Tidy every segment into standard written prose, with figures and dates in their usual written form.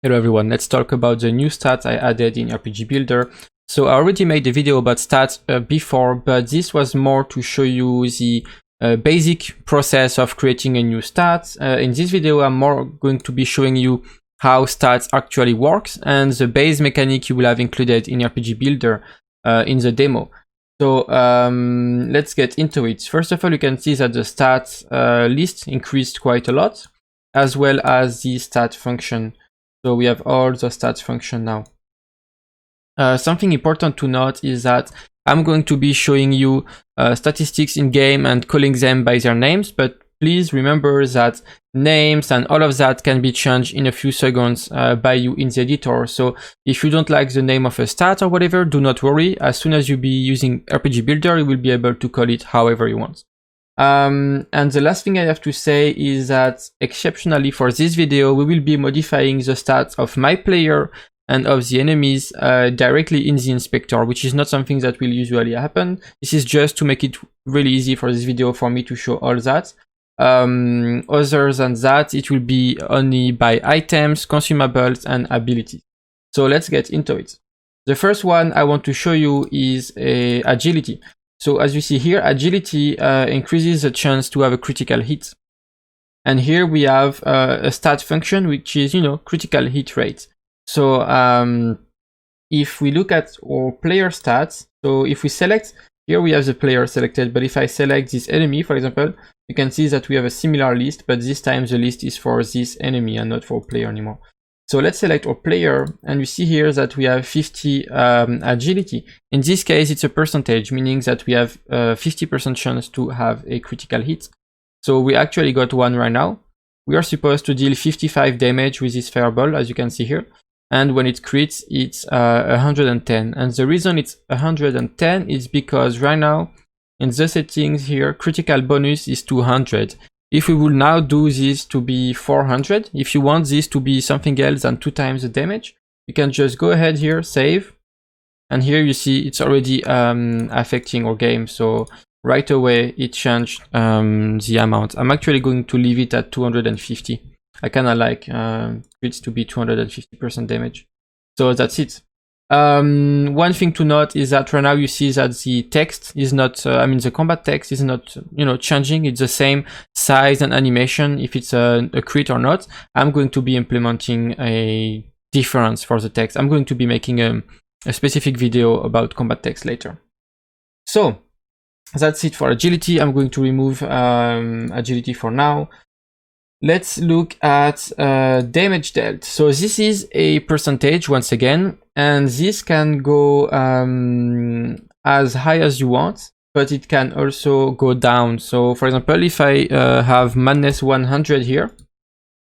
Hello everyone, let's talk about the new stats I added in RPG Builder. So I already made a video about stats before, but this was more to show you the basic process of creating a new stat. In this video, I'm more going to be showing you how stats actually works and the base mechanic you will have included in RPG Builder in the demo. So let's get into it. First of all, you can see that the stats list increased quite a lot, as well as the stat function. So we have all the stats function now. Something important to note is that I'm going to be showing you statistics in game and calling them by their names, but please remember that names and all of that can be changed in a few seconds by you in the editor. So if you don't like the name of a stat or whatever, do not worry. As soon as you be using RPG Builder, you will be able to call it however you want. And the last thing I have to say is that exceptionally for this video, we will be modifying the stats of my player and of the enemies directly in the inspector, which is not something that will usually happen. This is just to make it really easy for this video for me to show all that. Other than that, it will be only by items, consumables, and abilities. So let's get into it. The first one I want to show you is agility. So as you see here, agility increases the chance to have a critical hit. And here we have a stat function, which is, critical hit rate. So if we look at our player stats, so if we select, here we have the player selected, but if I select this enemy, for example, you can see that we have a similar list, but this time the list is for this enemy and not for player anymore. So let's select our player, and you see here that we have 50 agility. In this case, it's a percentage, meaning that we have 50% chance to have a critical hit. So we actually got one right now. We are supposed to deal 55 damage with this fireball, as you can see here. And when it crits, it's 110. And the reason it's 110 is because right now, in the settings here, critical bonus is 200. If we will now do this to be 400, if you want this to be something else than 2 times the damage, you can just go ahead here, save. And here you see it's already affecting our game. So right away it changed the amount. I'm actually going to leave it at 250. I kind of like crits to be 250% damage. So that's it. One thing to note is that right now you see that the text is not, the combat text is not, changing. It's the same size and animation if it's a crit or not. I'm going to be implementing a difference for the text. I'm going to be making a specific video about combat text later. So that's it for agility. I'm going to remove agility for now. Let's look at damage dealt. So this is a percentage once again, and this can go as high as you want, but it can also go down. So for example, if I have madness 100 here,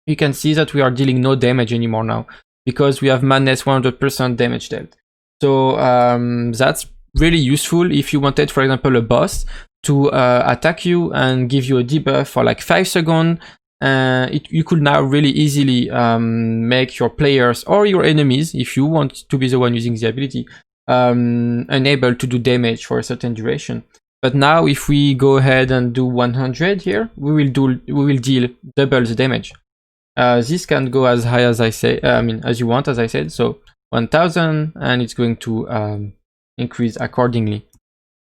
you can see that we are dealing no damage anymore now because we have madness 100% damage dealt. So that's really useful if you wanted, for example, a boss to attack you and give you a debuff for like 5 seconds. You could now really easily make your players or your enemies, if you want to be the one using the ability, unable to do damage for a certain duration. But now if we go ahead and do 100 here, we will deal double the damage. This can go as high as as you want, as I said. So 1000, and it's going to increase accordingly.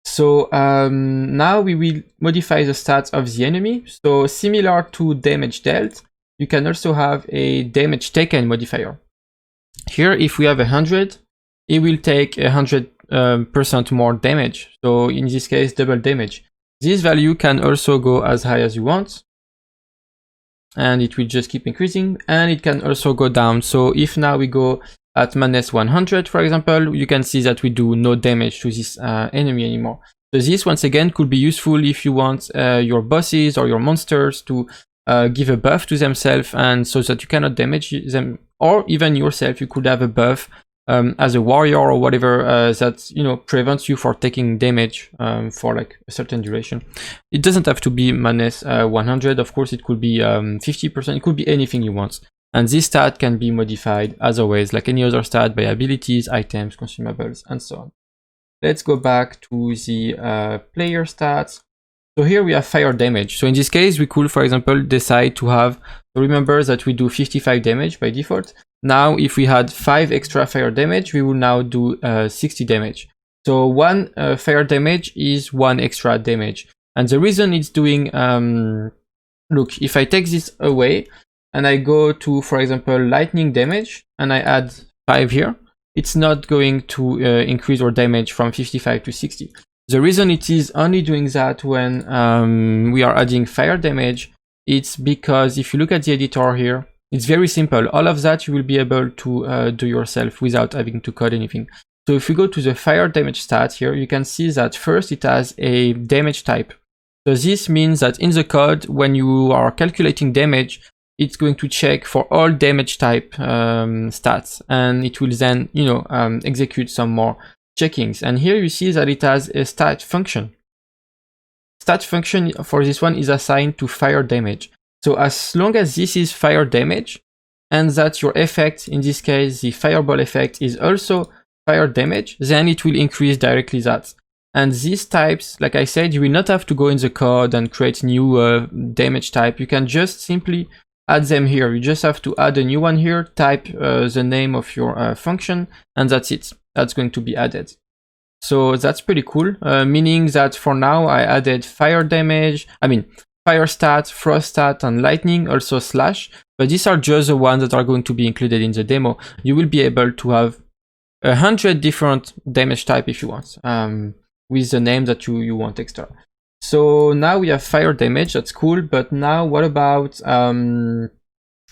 So now we will modify the stats of the enemy. So similar to damage dealt, you can also have a damage taken modifier. Here, if we have 100, it will take 100% more damage. So in this case, double damage. This value can also go as high as you want, and it will just keep increasing, and it can also go down. So if now we go at madness 100, for example, you can see that we do no damage to this enemy anymore. So this, once again, could be useful if you want your bosses or your monsters to give a buff to themselves, and so that you cannot damage them, or even yourself, you could have a buff as a warrior or whatever that prevents you for taking damage for like a certain duration. It doesn't have to be madness 100, of course. It could be 50%. It could be anything you want. And this stat can be modified, as always, like any other stat, by abilities, items, consumables, and so on. Let's go back to the player stats. So here we have fire damage. So in this case, we could, for example, decide to have, remember that we do 55 damage by default. Now, if we had 5 extra fire damage, we will now do 60 damage. So 1 fire damage is 1 extra damage. And the reason it's doing, look, if I take this away and I go to, for example, lightning damage, and I add 5 here, it's not going to increase our damage from 55 to 60. The reason it is only doing that when we are adding fire damage, it's because if you look at the editor here, it's very simple. All of that you will be able to do yourself without having to code anything. So if we go to the fire damage stat here, you can see that first it has a damage type. So this means that in the code, when you are calculating damage, it's going to check for all damage type stats, and it will then, you know, execute some more checkings. And here you see that it has a stat function. Stat function for this one is assigned to fire damage. So as long as this is fire damage, and that your effect, in this case the fireball effect, is also fire damage, then it will increase directly that. And these types, like I said, you will not have to go in the code and create new damage type. You can just simply add them here. You just have to add a new one here, type the name of your function, and that's it. That's going to be added. So that's pretty cool, meaning that for now I added fire damage, fire stat, frost stat, and lightning, also slash, but these are just the ones that are going to be included in the demo. You will be able to have 100 different damage type if you want, with the name that you want extra. So now we have fire damage, that's cool, but now what about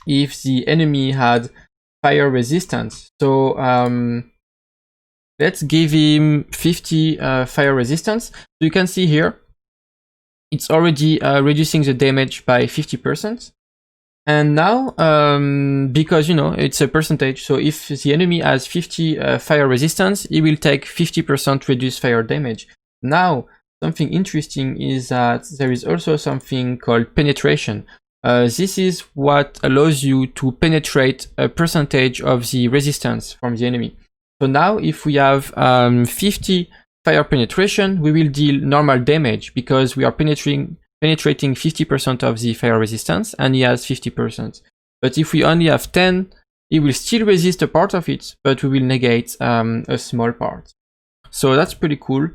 if the enemy had fire resistance? So let's give him 50 fire resistance. So you can see here, it's already reducing the damage by 50%. And now, because, you know, it's a percentage, so if the enemy has 50 fire resistance, he will take 50% reduced fire damage. Now, something interesting is that there is also something called penetration. This is what allows you to penetrate a percentage of the resistance from the enemy. So now if we have 50 fire penetration, we will deal normal damage because we are penetrating 50% of the fire resistance, and he has 50%. But if we only have 10, he will still resist a part of it, but we will negate a small part. So that's pretty cool.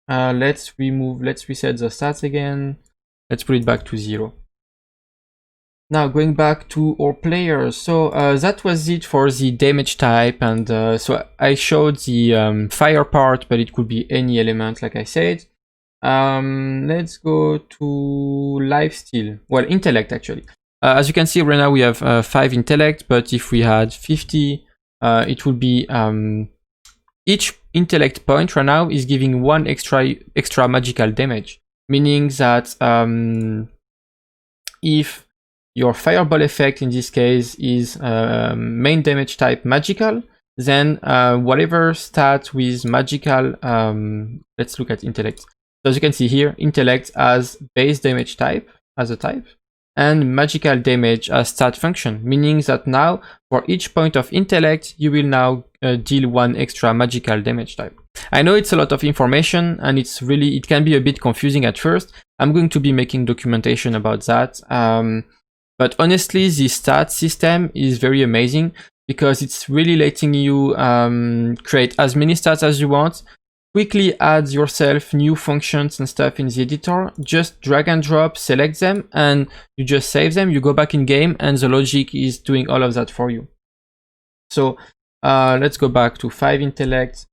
Let's reset the stats again. Let's put it back to 0. Now going back to our players, so that was it for the damage type, and so I showed the fire part, but it could be any element, like I said. Let's go to lifesteal, well, intellect actually. As you can see right now we have 5 intellect, but if we had 50, it would be each intellect point right now is giving 1 extra magical damage, meaning that if your fireball effect in this case is main damage type magical, then whatever stat with magical, let's look at intellect. So as you can see here, intellect as base damage type as a type, and magical damage as stat function, meaning that now for each point of intellect, you will now deal 1 extra magical damage type. I know it's a lot of information, and it can be a bit confusing at first. I'm going to be making documentation about that. But honestly, the stat system is very amazing because it's really letting you create as many stats as you want, quickly add yourself new functions and stuff in the editor, just drag and drop, select them, and you just save them, you go back in game, and the logic is doing all of that for you. So let's go back to 5 intellect.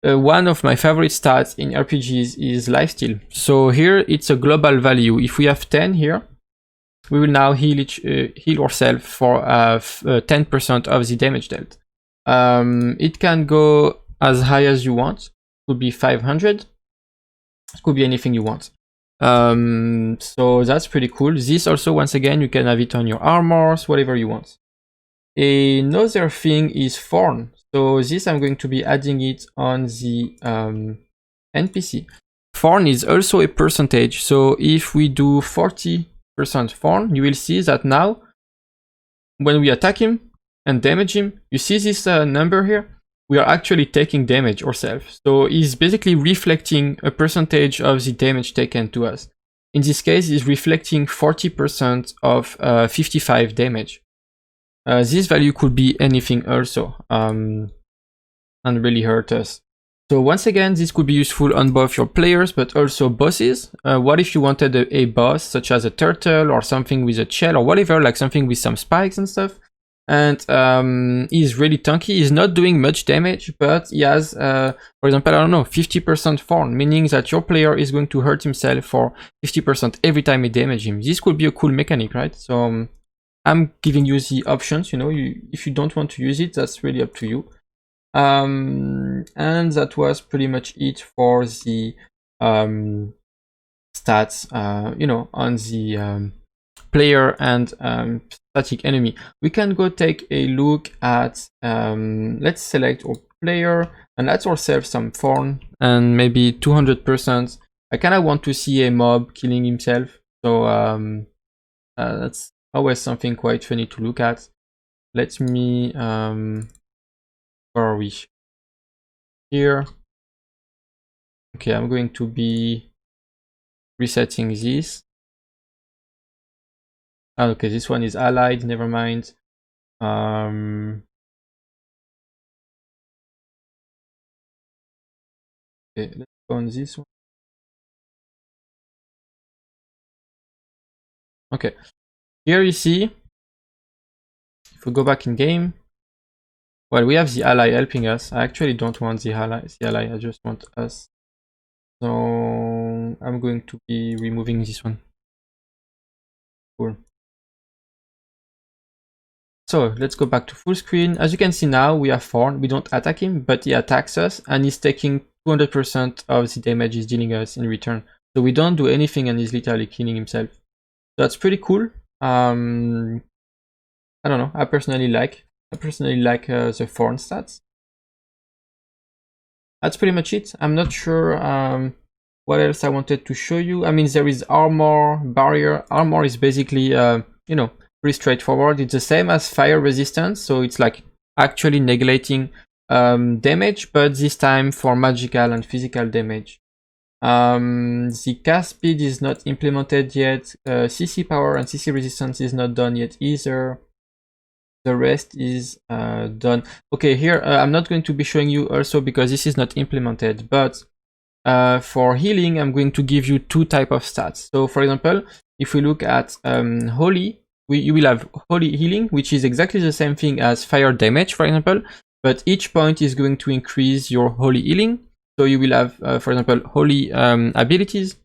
One of my favorite stats in RPGs is lifesteal. So here it's a global value. If we have 10 here, we will now heal ourselves for 10% of the damage dealt. It can go as high as you want. It could be 500. It could be anything you want. So that's pretty cool. This also, once again, you can have it on your armors, whatever you want. Another thing is Thorn. So this I'm going to be adding it on the NPC. Thorn is also a percentage. So if we do 40% Thorn, you will see that now when we attack him and damage him, you see this number here? We are actually taking damage ourselves. So he's basically reflecting a percentage of the damage taken to us. In this case, he's reflecting 40% of 55 damage. this value could be anything also, and really hurt us. So once again, this could be useful on both your players, but also bosses. What if you wanted a boss, such as a turtle or something with a shell or whatever, like something with some spikes and stuff. And he's really tanky. He's not doing much damage, but he has, for example, I don't know, 50% thorn, meaning that your player is going to hurt himself for 50% every time you damage him. This could be a cool mechanic, right? So I'm giving you the options, you know, if you don't want to use it, that's really up to you. And that was pretty much it for the stats, you know, on the player and static enemy. We can go take a look at, let's select our player and let's ourselves some thorn and maybe 200%. I kind of want to see a mob killing himself, so that's always something quite funny to look at. Let me where are we? Here. Okay, I'm going to be resetting this. Oh, okay, this one is allied, never mind. Okay, let's go on this one. Okay, here you see, if we go back in game, well, we have the ally helping us. I actually don't want the ally, I just want us. So I'm going to be removing this one. Cool. So let's go back to full screen. As you can see now, we have Thorn. We don't attack him, but he attacks us and he's taking 200% of the damage he's dealing us in return. So we don't do anything and he's literally killing himself. So that's pretty cool. I don't know. I personally like the Thorn stats. That's pretty much it. I'm not sure what else I wanted to show you. I mean, there is armor, barrier. Armor is basically, you know, pretty straightforward. It's the same as fire resistance, so it's like actually negating damage, but this time for magical and physical damage. The cast speed is not implemented yet. CC power and CC resistance is not done yet either. The rest is done. Okay, here I'm not going to be showing you also because this is not implemented, but for healing I'm going to give you two types of stats. So for example, if we look at holy, you will have holy healing, which is exactly the same thing as fire damage, for example, but each point is going to increase your holy healing. So you will have, for example, holy abilities.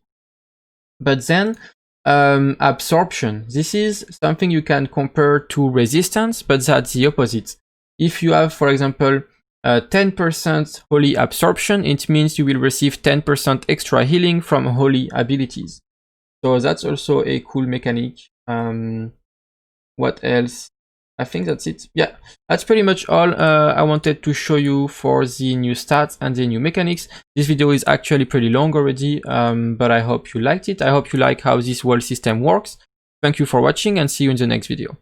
But then absorption, this is something you can compare to resistance, but that's the opposite. If you have, for example, 10% holy absorption, it means you will receive 10% extra healing from holy abilities. So that's also a cool mechanic. What else? I think that's it. Yeah, that's pretty much all I wanted to show you for the new stats and the new mechanics. This video is actually pretty long already, but I hope you liked it. I hope you like how this whole system works. Thank you for watching and see you in the next video.